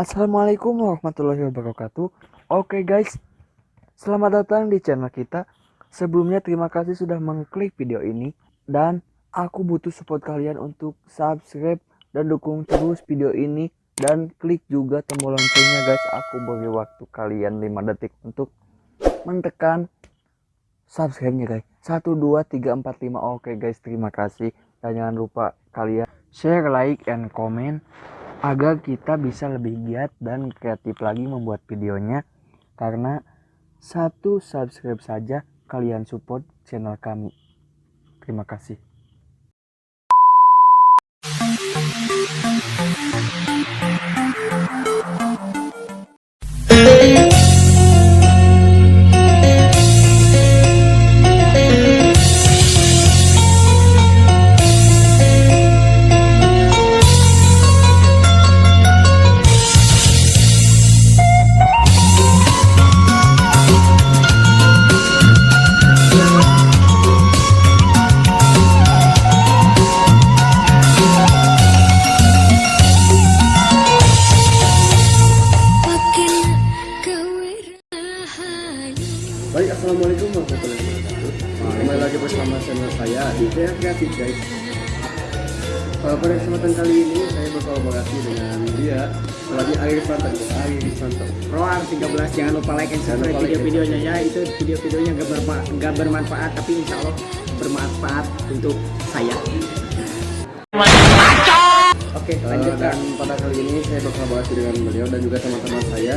Assalamualaikum warahmatullahi wabarakatuh. Oke guys, selamat datang di channel kita. Sebelumnya terima kasih sudah mengklik video ini. Dan aku butuh support kalian untuk subscribe dan dukung terus video ini. Dan klik juga tombol loncengnya guys. Aku beri waktu kalian 5 detik untuk menekan subscribe-nya guys. 1, 2, 3, 4, 5. Oke guys, terima kasih. Dan jangan lupa kalian share, like, and comment agar kita bisa lebih giat dan kreatif lagi membuat videonya, karena 1 subscribe saja kalian support channel kami. Terima kasih. Baik, assalamualaikum warahmatullahi wabarakatuh. Kembali lagi bersama channel saya di Kreatif Kreatif guys. Pada kesempatan kali ini saya berkolaborasi dengan dia lagi Arifanto. Roar 13, jangan lupa like and subscribe video-videonya ya. Itu video-videonya gak bermanfaat, tapi insya Allah bermanfaat untuk saya. Oke, lanjut. Dan pada kali ini saya berkolaborasi dengan beliau dan juga teman-teman saya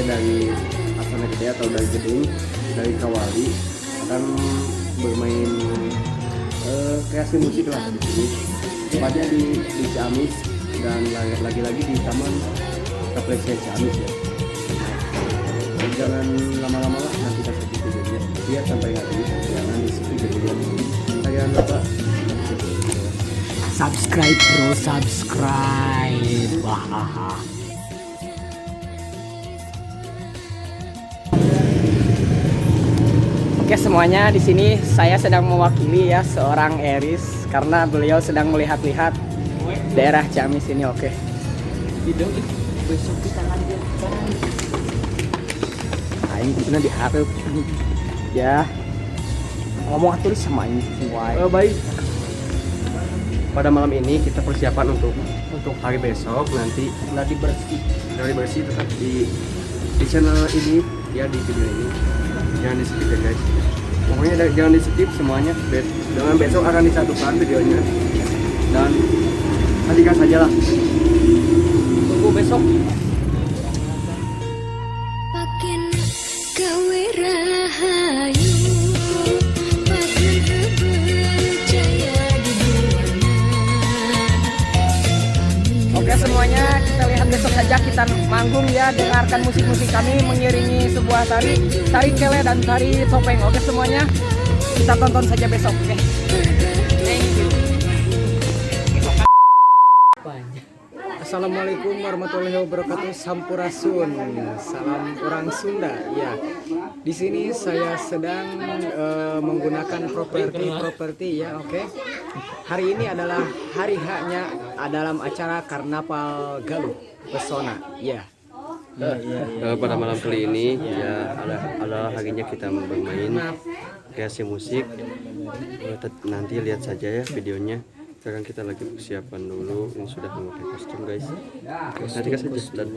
dari Asana Gede atau dari Gedung, dari Kawali, akan bermain kreasi musik lah di sini. Tepatnya di Ciamis dan lagi-lagi di Taman Kaplesian Ciamis ya. Jangan lama-lama lah, nanti kita skip videonya. Lihat sampai habis, jangan di skip videonya. Jangan lupa Subscribe bro, subscribe. Wah. Oke semuanya, di sini saya sedang mewakili ya seorang Eris karena beliau sedang melihat-lihat daerah Ciamis ini. Oke. Besok kita lanjutkan. Aing itu diharap ya. Ngomong tulis sama ini semua. baik. Pada malam ini kita persiapan untuk hari besok nanti dari bersih tetap di channel ini ya, di video ini. Jangan di skip ya guys, pokoknya jangan di skip semuanya. Dengan besok akan disatukan videonya dan nantikan sajalah, tunggu besok. Makin gawe rahayu, makin percaya di dunia. Oke semuanya, kita lihat besok saja, kita manggung ya, dengarkan musik-musik kami mengiringi sebuah tari kele dan tari topeng. Oke semuanya, kita tonton saja besok. Oke. Thank you. Assalamualaikum warahmatullahi wabarakatuh. Sampurasun, salam orang Sunda. Ya, di sini saya sedang menggunakan properti ya. Oke. Hari ini adalah hari haknya dalam acara Karnaval Galuh Pesona. Ya. Pada malam kali ini ya adalah harinya kita bermain kreasi musik. Nanti lihat saja ya videonya. Sekarang kita lagi persiapan dulu. Ini sudah memakai kostum guys. Nanti kasih saja.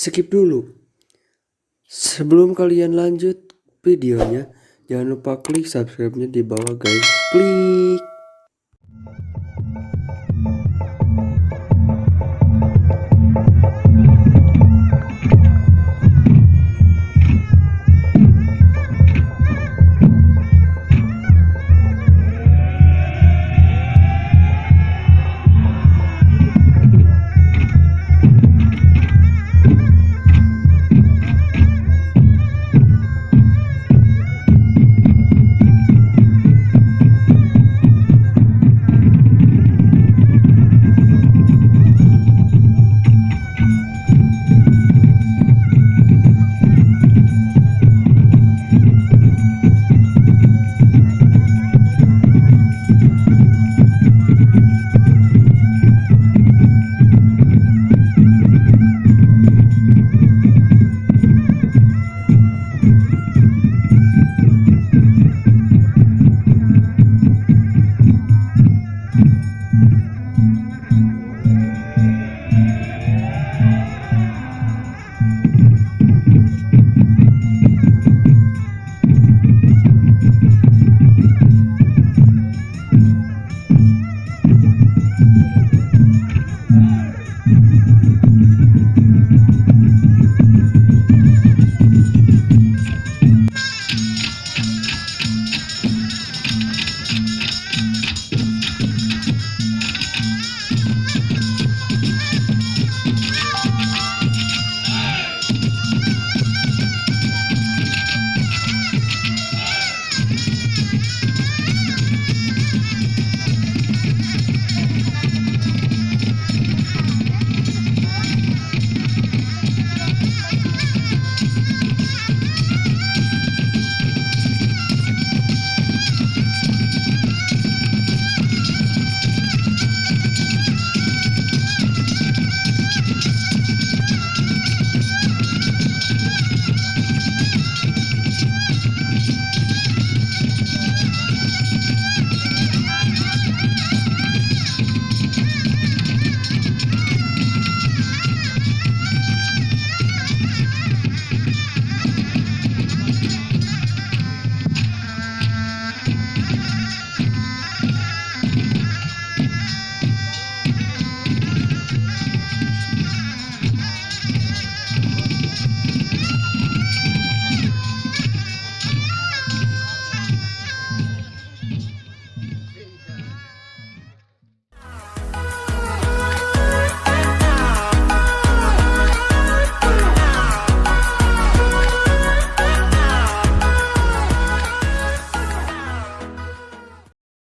Skip dulu. Sebelum kalian lanjut, videonya. Jangan lupa klik subscribe-nya di bawah guys. Klik.